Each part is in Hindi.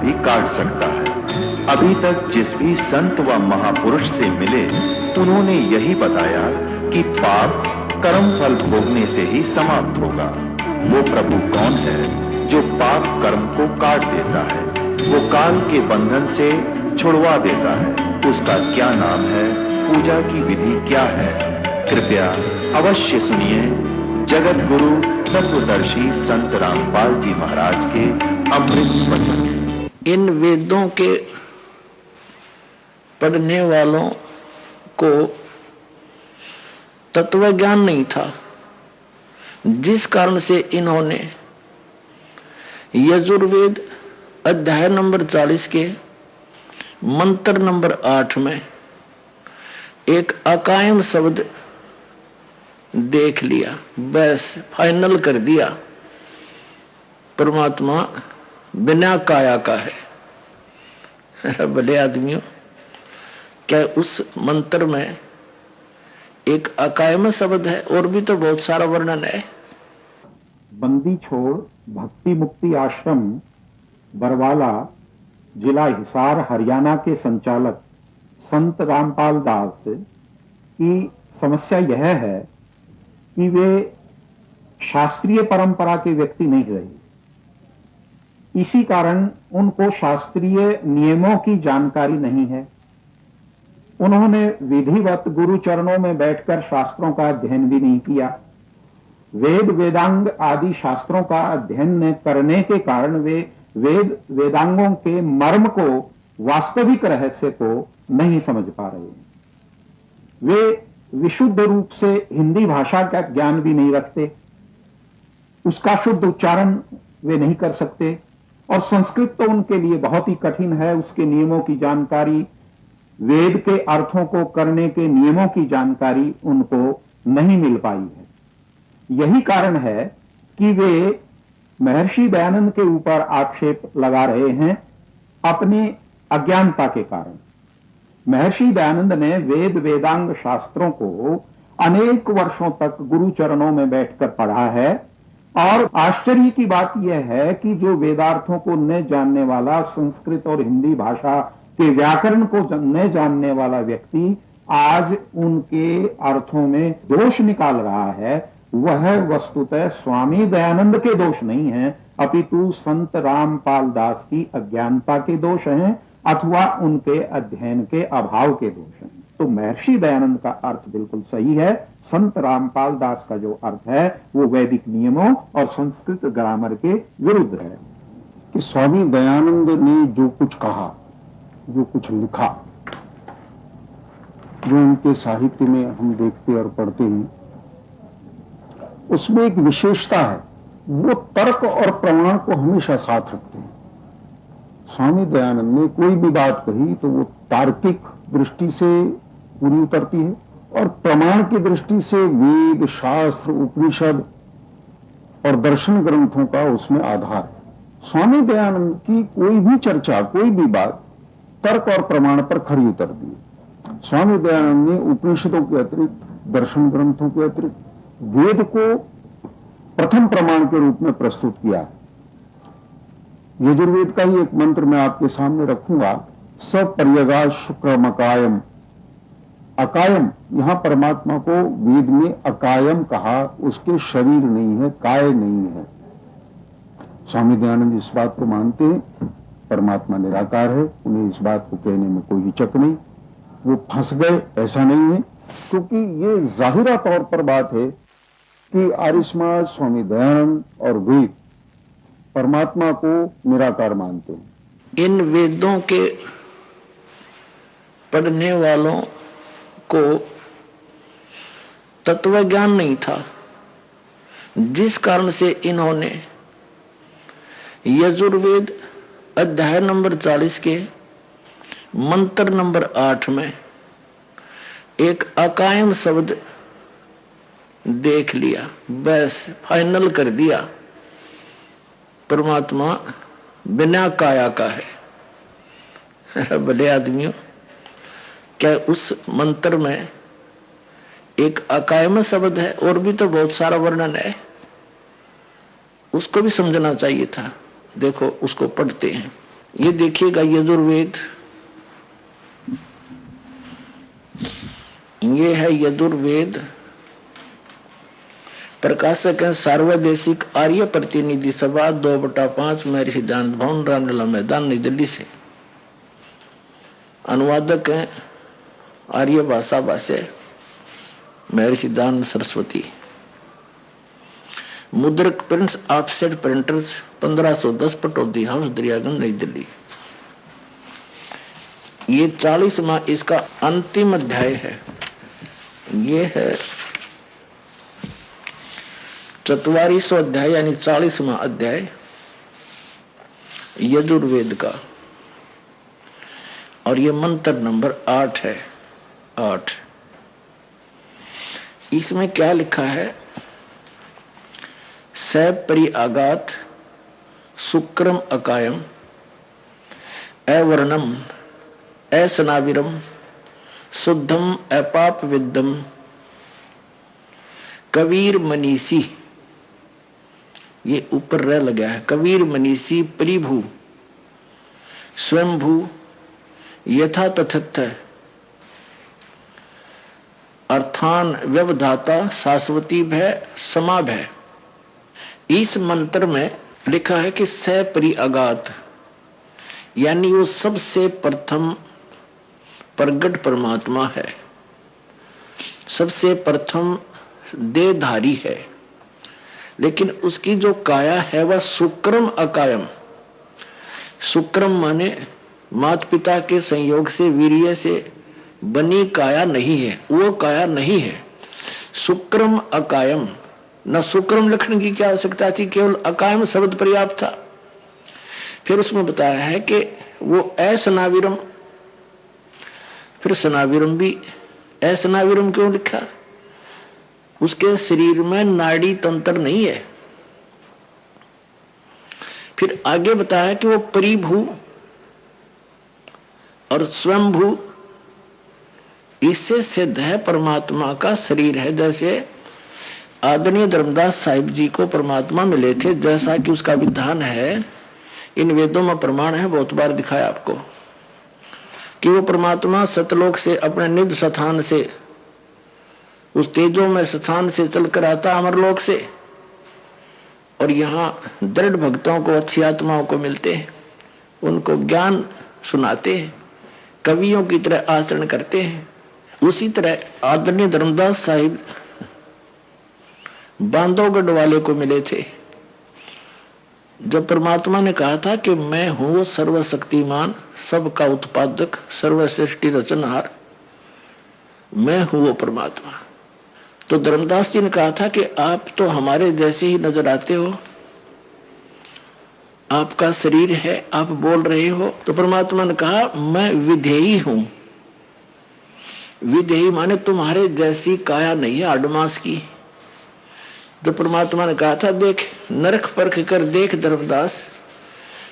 भी काट सकता है। अभी तक जिस भी संत व महापुरुष से मिले, उन्होंने यही बताया कि पाप कर्म फल भोगने से ही समाप्त होगा। वो प्रभु कौन है जो पाप कर्म को काट देता है, वो काल के बंधन से छुड़वा देता है? उसका क्या नाम है, पूजा की विधि क्या है? कृपया अवश्य सुनिए जगत गुरु तत्वदर्शी संत रामपाल जी महाराज के अमृत वचन। इन वेदों के पढ़ने वालों को तत्व ज्ञान नहीं था, जिस कारण से इन्होंने यजुर्वेद अध्याय नंबर 40 के मंत्र नंबर 8 में एक अकायम शब्द देख लिया, बस फाइनल कर दिया। परमात्मा बिना काया का है। बड़े आदमियों, क्या उस मंत्र में एक अकायम शब्द है? और भी तो बहुत सारा वर्णन है। बंदी छोड़ भक्ति मुक्ति आश्रम बरवाला, जिला हिसार, हरियाणा के संचालक संत रामपाल दास की समस्या यह है कि वे शास्त्रीय परंपरा के व्यक्ति नहीं रहे। इसी कारण उनको शास्त्रीय नियमों की जानकारी नहीं है। उन्होंने विधिवत गुरु चरणों में बैठकर शास्त्रों का अध्ययन भी नहीं किया। वेद वेदांग आदि शास्त्रों का अध्ययन न करने के कारण वे वेद वेदांगों के मर्म को, वास्तविक रहस्य को नहीं समझ पा रहे हैं। वे विशुद्ध रूप से हिंदी भाषा का ज्ञान भी नहीं रखते, उसका शुद्ध उच्चारण वे नहीं कर सकते, और संस्कृत तो उनके लिए बहुत ही कठिन है। उसके नियमों की जानकारी, वेद के अर्थों को करने के नियमों की जानकारी उनको नहीं मिल पाई है। यही कारण है कि वे महर्षि दयानंद के ऊपर आक्षेप लगा रहे हैं अपनी अज्ञानता के कारण। महर्षि दयानंद ने वेद वेदांग शास्त्रों को अनेक वर्षों तक गुरु चरणों में बैठकर पढ़ा है, और आश्चर्य की बात यह है कि जो वेदार्थों को न जानने वाला, संस्कृत और हिंदी भाषा के व्याकरण को न जानने वाला व्यक्ति आज उनके अर्थों में दोष निकाल रहा है, वह वस्तुतः स्वामी दयानंद के दोष नहीं है, अपितु संत रामपाल दास की अज्ञानता के दोष हैं अथवा उनके अध्ययन के अभाव के दोष हैं। तो महर्षि दयानंद का अर्थ बिल्कुल सही है। संत रामपाल दास का जो अर्थ है वो वैदिक नियमों और संस्कृत ग्रामर के विरुद्ध है। कि स्वामी दयानंद ने जो कुछ कहा, जो कुछ लिखा, जो उनके साहित्य में हम देखते और पढ़ते हैं, उसमें एक विशेषता है, वो तर्क और प्रमाण को हमेशा साथ रखते हैं। स्वामी दयानंद ने कोई भी बात कही तो वो तार्किक दृष्टि से पूरी उतरती है, और प्रमाण की दृष्टि से वेद, शास्त्र, उपनिषद और दर्शन ग्रंथों का उसमें आधार है। स्वामी दयानंद की कोई भी चर्चा, कोई भी बात तर्क और प्रमाण पर खड़ी उतरती है। स्वामी दयानंद ने उपनिषदों के अतिरिक्त, दर्शन ग्रंथों के अतिरिक्त वेद को प्रथम प्रमाण के रूप में प्रस्तुत किया है। यजुर्वेद का ही एक मंत्र मैं आपके सामने रखूंगा, सपर्यगा शुक्रमकायम। अकायम, यहां परमात्मा को वेद में अकायम कहा, उसके शरीर नहीं है, काय नहीं है। स्वामी दयानंद इस बात को मानते हैं, परमात्मा निराकार है, उन्हें इस बात को कहने में कोई हिचक नहीं। वो फंस गए ऐसा नहीं है, क्योंकि ये जाहिरा तौर पर बात है कि आर्य समाज, स्वामी दयानंद और वेद परमात्मा को निराकार मानते हैं। इन वेदों के पढ़ने वालों को तत्व ज्ञान नहीं था, जिस कारण से इन्होंने यजुर्वेद अध्याय नंबर 40 के मंत्र नंबर 8 में एक अकायम शब्द देख लिया, बस फाइनल कर दिया। परमात्मा बिना काया का है। बड़े आदमियों, क्या उस मंत्र में एक अकायम शब्द है? और भी तो बहुत सारा वर्णन है, उसको भी समझना चाहिए था। देखो, उसको पढ़ते हैं। ये देखिएगा यजुर्वेद, ये है यजुर्वेद, प्रकाशक है सार्वदेशिक आर्य प्रतिनिधि सभा 2/5 महर्षि सिद्धांत भवन रामलीला मैदान नई दिल्ली से। अनुवादक हैं आर्य भाषा भाष्य महर्षि सिद्धांत सरस्वती। मुद्रक prints offset printers 1510 Pataudi house Daryaganj नई दिल्ली। ये 40वां इसका अंतिम अध्याय है। ये है 44वां अध्याय यानी 40वां अध्याय यजुर्वेद का, और ये मंत्र नंबर 8 है। 8 इसमें क्या लिखा है? सपरि आगात शुक्रम अकायम अवर्णम असनाविरम शुद्धम अपाप विद्दम कबीर मनीषी, ये ऊपर रह लगा है, कबीर मनीषी परिभू स्वयंभू यथा तथत्थ अर्थान व्यवधाता शाश्वती भय समाभय। इस मंत्र में लिखा है कि सपरि आगात यानी वो सबसे प्रथम प्रगट परमात्मा है, सबसे प्रथम देहधारी है, लेकिन उसकी जो काया है वह शुक्रम अकायम। शुक्रम माने माता पिता के संयोग से वीर्य से बनी काया नहीं है, वो काया नहीं है। शुक्रम अकायम, न शुक्रम लिखने की क्या आवश्यकता थी, केवल अकायम शब्द पर्याप्त था। फिर उसमें बताया है कि वो असनाविरम, फिर सनाविरम भी, असनाविरम क्यों लिखा? उसके शरीर में नाड़ी तंत्र नहीं है। फिर आगे बताया कि वो परिभू और स्वयंभू, इससे सिद्ध है परमात्मा का शरीर है। जैसे आदरणीय धर्मदास साहिब जी को परमात्मा मिले थे, जैसा कि उसका विधान है, इन वेदों में प्रमाण है, बहुत बार दिखाया आपको कि वो परमात्मा सतलोक से अपने निज स्थान से, उस तेजो में स्थान से चलकर आता अमरलोक से, और यहाँ दृढ़ भक्तों को, अच्छी आत्माओं को मिलते हैं, उनको ज्ञान सुनाते हैं, कवियों की तरह आचरण करते हैं। उसी तरह आदरणीय धर्मदास साहिब बांधवगढ़ वाले को मिले थे, जब परमात्मा ने कहा था कि मैं हूं वो सर्वशक्तिमान, सबका उत्पादक, सर्वश्रेष्ठी रचनहार, मैं हूं वो परमात्मा। तो धर्मदास जी ने कहा था कि आप तो हमारे जैसे ही नजर आते हो, आपका शरीर है, आप बोल रहे हो। तो परमात्मा ने कहा मैं विधेयी हूं। विधेयी माने तुम्हारे जैसी काया नहीं है आडमास की। तो परमात्मा ने कहा था देख, नरक परख कर देख धर्मदास,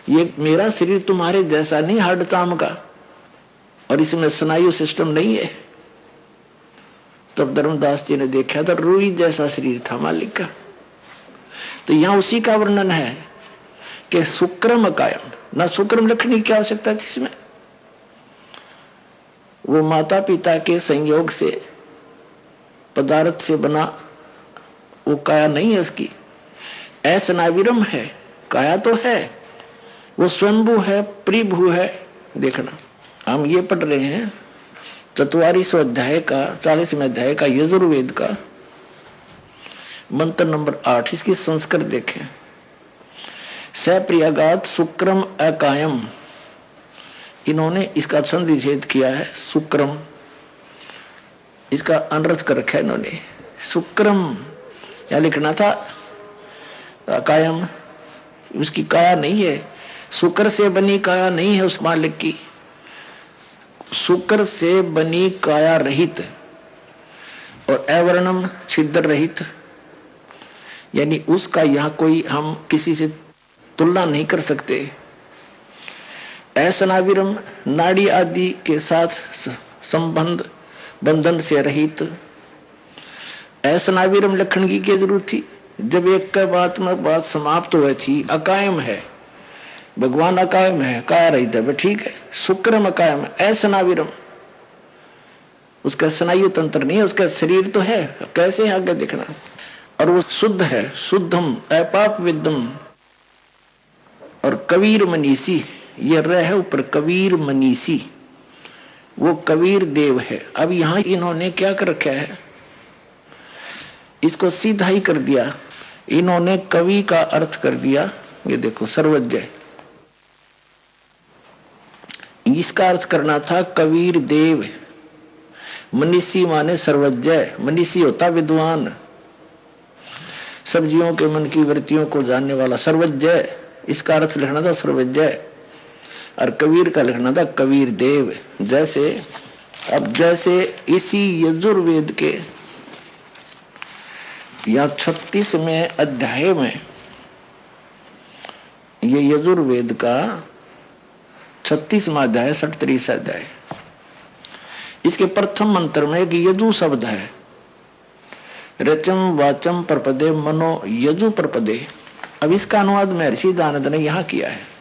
ये मेरा शरीर तुम्हारे जैसा नहीं हाड़ चाम का, और इसमें स्नायु सिस्टम नहीं है। तब धर्मदास जी ने देखा था रूई जैसा शरीर था मालिक का। तो यहां उसी का वर्णन है कि शुक्रम कायम, ना शुक्रम लिखने की क्या आवश्यकता थी इसमें। वो माता पिता के संयोग से पदार्थ से बना वो काया नहीं है उसकी, असनाविरम है, काया तो है, वो स्वयंभू है, प्रिभू है। देखना हम ये पढ़ रहे हैं 44वां अध्याय का, 40वें अध्याय का यजुर्वेद का मंत्र नंबर 8, इसकी संस्कृत देखें। सप्रियागात शुक्रम अकायम, इन्होंने इसका संधि छेद किया है। शुक्रम इसका अनर्थ कर रखा है इन्होंने। शुक्रम या लिखना था कायम, उसकी काया नहीं है, शुक्र से बनी काया नहीं है उस मालिक की। शुक्र से बनी काया रहित और अवर्णम छिद्र रहित, यानी उसका यहां कोई हम किसी से तुलना नहीं कर सकते। असनाविरम, नाड़ी आदि के साथ संबंध बंधन से रहित। असनाविरम लक्षण की क्या जरूरत थी, जब एक का बात में बात समाप्त हुई थी। अकायम है, भगवान अकायम है, काया रहित है, ठीक है। शुक्रम अकायम असनाविरम, उसका स्नायु तंत्र नहीं है, उसका शरीर तो है, कैसे आगे दिखना। और वो शुद्ध है, शुद्धम अपाप विद्यम। और कबीर मनीषी, ये रह है ऊपर, कबीर मनीषी, वो कबीर देव है। अब यहां इन्होंने क्या कर रखा है, इसको सीधा ही कर दिया, इन्होंने कवि का अर्थ कर दिया। ये देखो सर्वज्ञ, इसका अर्थ करना था कबीर देव। मनीषी माने सर्वज्ञ, मनीषी होता विद्वान, सब जीवों के मन की वृत्तियों को जानने वाला सर्वज्ञ, इसका अर्थ लिखना था सर्वज्ञ। और कबीर का लिखना था कबीर देव। जैसे अब जैसे इसी यजुर्वेद के या 36वें अध्याय में, ये यजुर्वेद का 36वां अध्याय 37 अध्याय, इसके प्रथम मंत्र में एक यजु शब्द है, रचम वाचम परपदे मनो यजु परपदे। अब इसका अनुवाद महर्षि दानंद ने यहां किया है,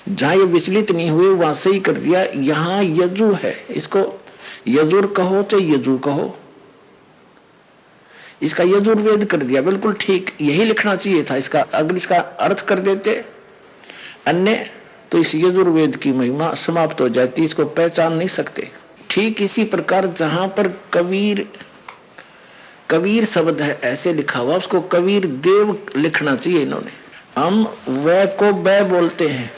जहां ये विचलित नहीं हुए वहां से ही कर दिया। यहां यजु है, इसको यजुर कहो चाहे यजु कहो, इसका यजुर्वेद कर दिया, बिल्कुल ठीक, यही लिखना चाहिए था इसका। अगर इसका अर्थ कर देते अन्य तो इस यजुर्वेद की महिमा समाप्त हो जाती, इसको पहचान नहीं सकते। ठीक इसी प्रकार जहां पर कबीर कबीर शब्द है ऐसे लिखा हुआ, उसको कबीर देव लिखना चाहिए इन्होंने। हम वह को बै बोलते हैं,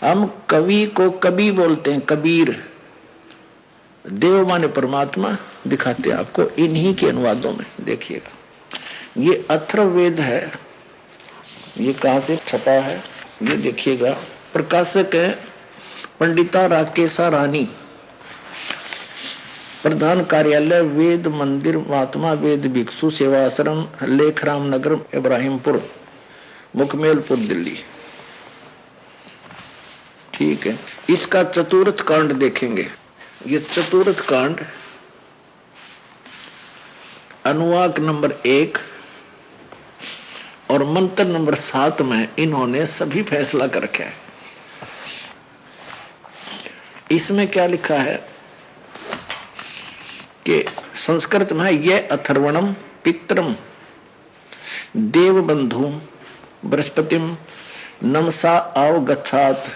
हम कवि को कवि बोलते हैं, कबीर। देव माने परमात्मा दिखाते हैं आपको इन्हीं के अनुवादों में। देखिएगा ये अथर्ववेद है, ये कहां से छपा है ये देखिएगा। प्रकाशक है पंडिता राकेशा रानी, प्रधान कार्यालय वेद मंदिर महात्मा वेद भिक्षु सेवा आश्रम, लेखराम नगर, इब्राहिमपुर, मुकमेलपुर, दिल्ली। ठीक है, इसका चतुर्थ कांड देखेंगे। ये चतुर्थ कांड अनुवाक नंबर 1 और मंत्र नंबर 7 में इन्होंने सभी फैसला कर रखा है। इसमें क्या लिखा है कि संस्कृत में ये अथर्वणम पित्रम देवबंधु बृहस्पतिम नमसा अवगच्छात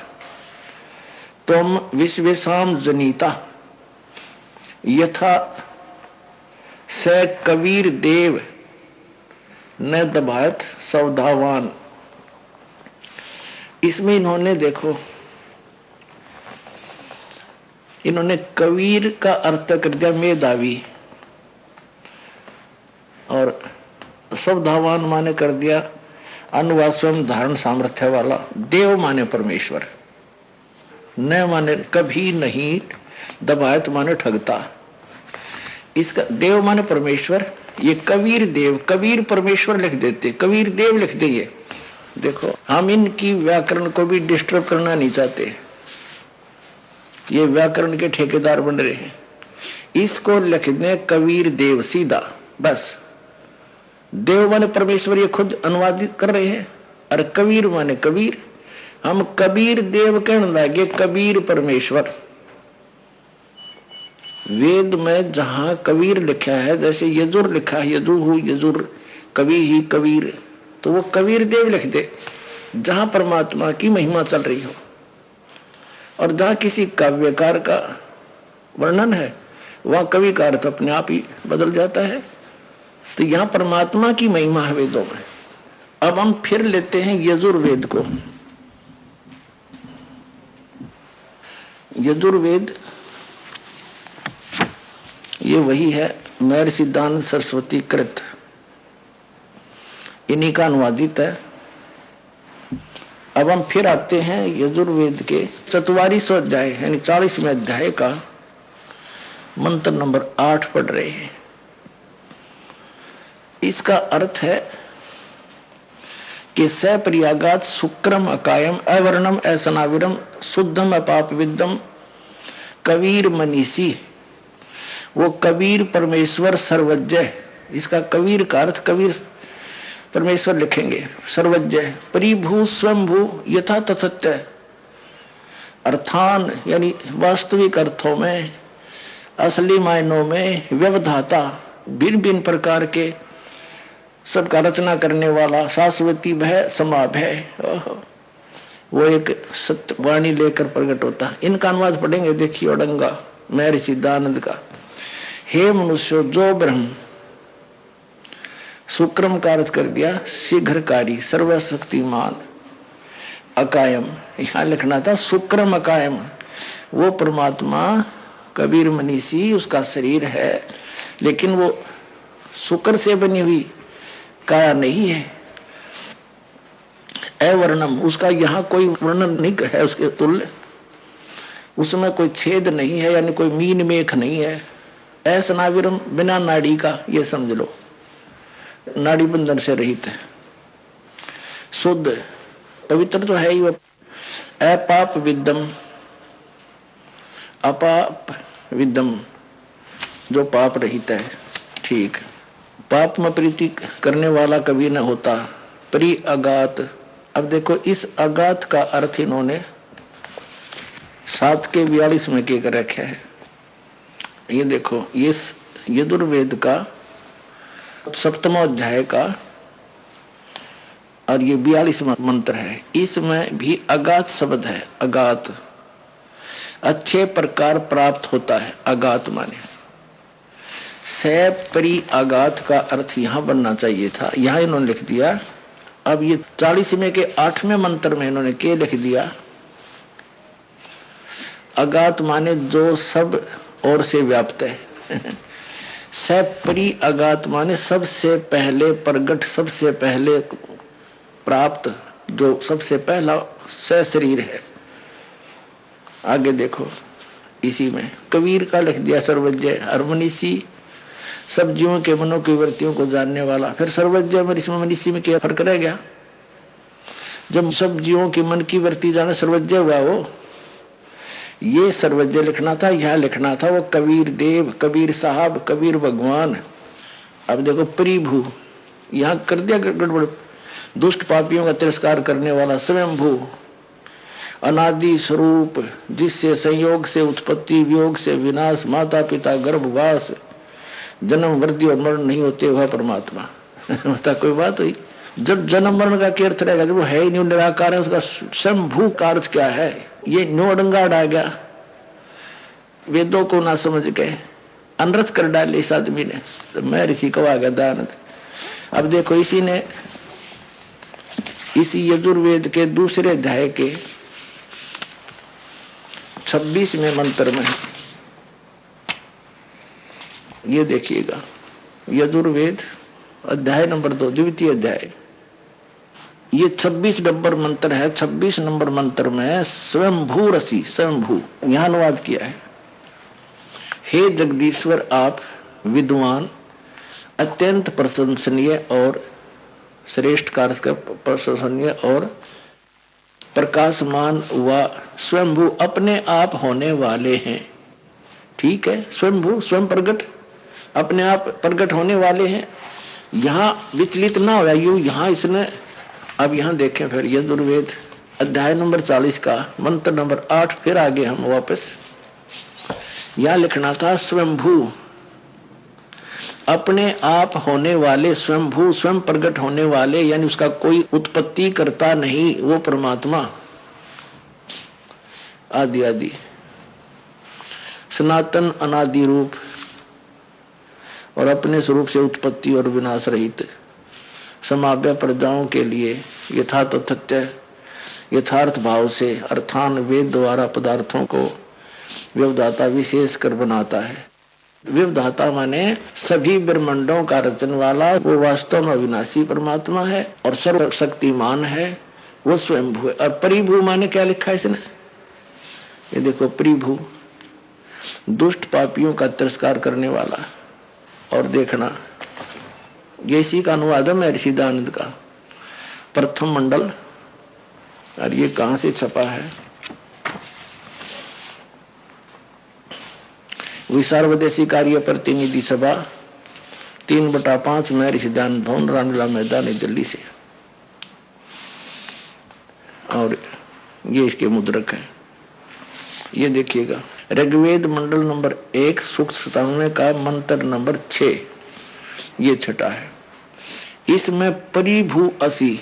त्वम विश्वेशाम जनीता यथा स कबीर देव न दबायत सवधावान। इसमें इन्होंने देखो, इन्होंने कबीर का अर्थ कर दिया मेधावी, और सवधावान माने कर दिया अनुवाद स्वयं धारण सामर्थ्य वाला। देव माने परमेश्वर, न माने कभी नहीं, दबायत माने ठगता। इसका देव माने परमेश्वर, ये कबीर देव, कबीर परमेश्वर लिख देते, कबीर देव लिख दिए। देखो हम इनकी व्याकरण को भी डिस्टर्ब करना नहीं चाहते, ये व्याकरण के ठेकेदार बन रहे हैं। इसको लिख दें कबीर देव सीधा, बस। देव माने परमेश्वर, ये खुद अनुवादित कर रहे हैं, और कबीर माने कबीर। हम कबीर देव कहने लगे, कबीर परमेश्वर। वेद में जहां कबीर लिखा है, जैसे यजुर लिखा है, यजुहु यजुर, कवि ही कबीर, तो वो कबीर देव लिख दे जहां परमात्मा की महिमा चल रही हो। और जहां किसी काव्यकार का वर्णन है वहां कवि का अर्थ अपने आप ही बदल जाता है। तो यहां परमात्मा की महिमा है वेदों में। अब हम फिर लेते हैं यजुर्वेद को। यजुर्वेद ये वही है, महर्षि दानंद सरस्वती कृत, इन्हीं का अनुवादित है। अब हम फिर आते हैं यजुर्वेद के 44वां अध्याय यानी 40वें अध्याय का मंत्र नंबर 8 पढ़ रहे हैं। इसका अर्थ है कि सप्रयागात शुक्रम अकायम अवर्णम असनाविरम शुद्धम अपाप विद्यम कबीर मनीषी। वो कबीर परमेश्वर सर्वज्ञ। इसका कबीर का अर्थ कबीर परमेश्वर लिखेंगे सर्वज्ञ परिभू स्वयंभू यथा तथत्य, अर्थान यानी वास्तविक अर्थों में, असली मायनों में व्यवधाता, भिन्न भिन्न प्रकार के सबका रचना करने वाला, शाश्वती भय समाभय, वो एक सत्य वाणी लेकर प्रकट होता है। इनका अनुवाद पढ़ेंगे, देखिए ओडंगा महर्षि दयानंद का। हे मनुष्यो, जो ब्रह्म सुक्रम का अर्थ कर दिया शीघ्रकारी, सर्वशक्तिमान, अकायम, यहां लिखना था सुक्रम अकायम, वो परमात्मा कबीर मनीषी उसका शरीर है, लेकिन वो शुक्र से बनी हुई काया नहीं है। अवर्णम, उसका यहां कोई वर्णन नहीं है उसके तुल्य, उसमें कोई छेद नहीं है, यानी कोई मीन मेख नहीं है। असनाविरम, बिना नाड़ी का, ये समझ लो, नाड़ी बंधन से रहित है। शुद्ध, पवित्र तो है ही वो। अपाप विद्यम, अपाप विद्यम, जो पाप रहित है, ठीक। पाप में प्रीति करने वाला कभी न होता। प्री अगात, अब देखो इस अगात का अर्थ इन्होंने 7 के 42 में के कर रखा है। ये देखो, ये यजुर्वेद का 7वां अध्याय का और ये 42वां मंत्र है। इसमें भी अगात शब्द है। अगात अच्छे प्रकार प्राप्त होता है। अगात माने से परि अगात का अर्थ यहां बनना चाहिए था, यहां इन्होंने लिख दिया। अब ये 40वें के 8वें मंत्र में इन्होंने के लिख दिया। अगात माने जो सब और से व्याप्त है। से परि अगात माने सबसे पहले प्रगट, सबसे पहले प्राप्त, जो सबसे पहला से शरीर है। आगे देखो, इसी में कबीर का लिख दिया सर्वज्ञ, हरमनीसी, सब जीवों के मनों की वृत्तियों को जानने वाला। फिर सर्वज्ञ और इसमें मनीषी में क्या फर्क रह गया? जब सब जीवों की मन की वृत्ति जाने सर्वज्ञ हुआ वो। ये सर्वज्ञ लिखना था, यहां लिखना था वो कबीर देव, कबीर साहब, कबीर भगवान। अब देखो परिभू, यहां कर दिया गड़बड़। दुष्ट पापियों का तिरस्कार करने वाला स्वयंभू, अनादि स्वरूप, जिससे संयोग से उत्पत्ति, वियोग से विनाश, माता पिता गर्भवास, जन्म वृद्धि और मरण नहीं होते हुआ परमात्मा। बता कोई बात हुई? जब जन्म मरण का क्या अर्थ रहेगा? जब वो है ही नहीं, निराकार है, उसका स्वयंभू का अर्थ क्या है? ये नोडंगाड़ आ गया, वेदों को ना समझ के अनरस कर डाले इस आदमी ने। तो मैं ऋषि को आ गया दयानंद। अब देखो, इसी ने इसी यजुर्वेद के दूसरे अध्याय के 26वें मंत्र में ये देखिएगा, यजुर्वेद अध्याय नंबर 2, द्वितीय अध्याय, ये 26 नंबर मंत्र है। 26 नंबर मंत्र में स्वयंभू रसी, स्वयंभू यहां अनुवाद किया है। हे जगदीश्वर, आप विद्वान, अत्यंत प्रशंसनीय और श्रेष्ठ कार्य का प्रशंसनीय और प्रकाशमान व स्वयंभू अपने आप होने वाले हैं। ठीक है, स्वयंभू, स्वयं प्रगट, अपने आप प्रगट होने वाले हैं। यहां विचलित ना हो यू, यहां इसने, अब यहां देखें फिर यजुर्वेद अध्याय नंबर 40 का मंत्र नंबर 8, फिर आगे हम वापस यहां लिखना था स्वयंभू, अपने आप होने वाले, स्वयंभू, स्वयं प्रगट होने वाले, यानी उसका कोई उत्पत्ति करता नहीं, वो परमात्मा आदि आदि, सनातन अनादि रूप और अपने स्वरूप से उत्पत्ति और विनाश रहित, समाव्य प्रजाओं के लिए यथार्थ तथ्य, यथार्थ भाव से अर्थान वेद द्वारा पदार्थों को व्यवधाता विशेष कर बनाता है। व्यवधाता माने सभी ब्रह्मांडों का रचन वाला, वो वास्तव में अविनाशी परमात्मा है और सर्वशक्तिमान है, वो स्वयंभू है। और परिभू माने क्या लिखा है इसने? ये देखो, परिभू दुष्ट पापियों का तिरस्कार करने वाला। और देखना, ये इसी का अनुवाद है महर्षि दयानंद का, प्रथम मंडल। और ये कहां से छपा है? विसार्वदेशी कार्य प्रतिनिधि सभा, 3/5 महर्षि ध्यान भवन, रामलीला मैदान, दिल्ली से। और ये इसके मुद्रक है, ये देखिएगा। ऋग्वेद मंडल नंबर 1 सूक्त 97 का मंत्र नंबर 6, ये छठा है। इसमें परिभू असी,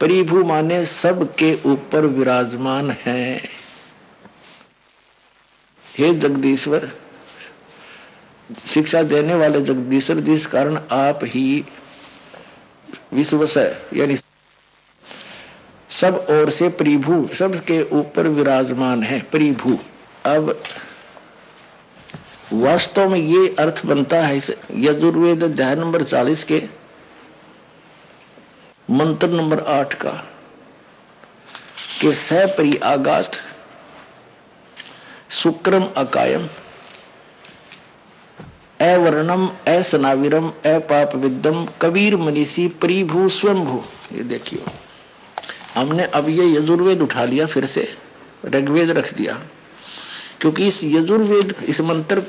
परिभू माने सबके ऊपर विराजमान है। हे जगदीश्वर, शिक्षा देने वाले जगदीश्वर, जिस कारण आप ही विश्वसय यानी सब ओर से परिभू, सबके ऊपर विराजमान है, परिभू। अब वास्तव में ये अर्थ बनता है इस यजुर्वेद अध्याय नंबर 40 के मंत्र नंबर 8 का, कि स परि आगात शुक्रम अकायम अवर्णम असनाविरम अपाप विद्यम कबीर मनीषी परिभू स्वयंभू। ये देखियो, हमने अब ये यजुर्वेद उठा लिया, फिर से ऋग्वेद रख दिया, क्योंकि इस यजुर्वेद, इस मंत्र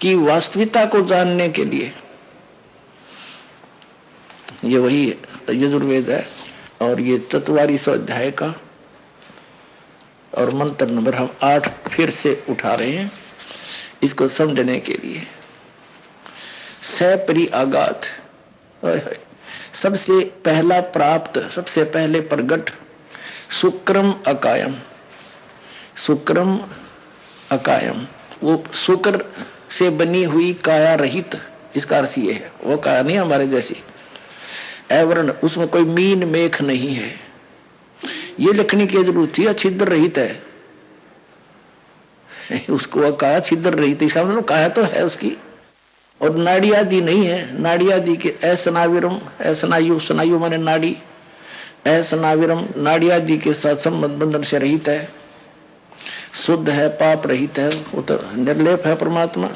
की वास्तविकता को जानने के लिए ये वही यजुर्वेद है। और ये 44वां अध्याय का और मंत्र नंबर हम 8 फिर से उठा रहे हैं इसको समझने के लिए। सपरि आगात, सबसे पहला प्राप्त, सबसे पहले प्रगट, शुक्रम अकायम, शुक्रम अकायम, वो शुक्र से बनी हुई काया रहित, इसका अर्थ ये है, वो काया नहीं हमारे जैसी, अवर्ण, उसमें कोई मीन मेख नहीं है। ये लिखने की जरूरत थी, छिद्र रहित है, उसको काया छिद्र रहित, इसका मतलब काया तो है उसकी, और नाड़ी आदि नहीं है। नाड़ी आदि के असनाविरम, असनायु, स्नायु माने नाड़ी, असनाविरम नाड़ी आदि के साथ संबंध बंधन से रहित है, शुद्ध है, पाप रहित है, वो तो निर्लेप है परमात्मा।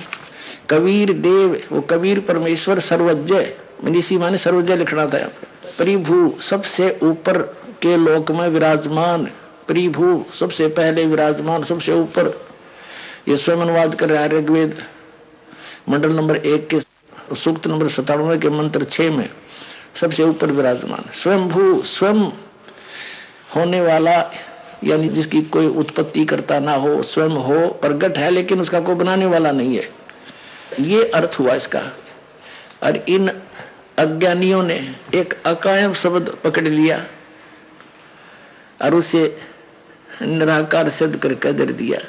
कबीर देव, वो कबीर परमेश्वर, सर्वज्ञ, मनीषी माने सर्वज्ञ लिखना था। परिभू, सबसे ऊपर के लोक में विराजमान, परिभू सबसे पहले विराजमान, सबसे ऊपर। ये स्वयं अनुवाद कर रहा है ऋग्वेद मंडल नंबर 1 के सूक्त नंबर 97 के मंत्र 6 में, सबसे ऊपर विराजमान, स्वयंभू, स्वयं होने वाला, यानी जिसकी कोई उत्पत्ति करता ना हो, स्वयं हो, प्रगट है लेकिन उसका कोई बनाने वाला नहीं है। ये अर्थ हुआ इसका। और इन अज्ञानियों ने एक अकायम शब्द पकड़ लिया और उसे निराकार सिद्ध करके दे दिया।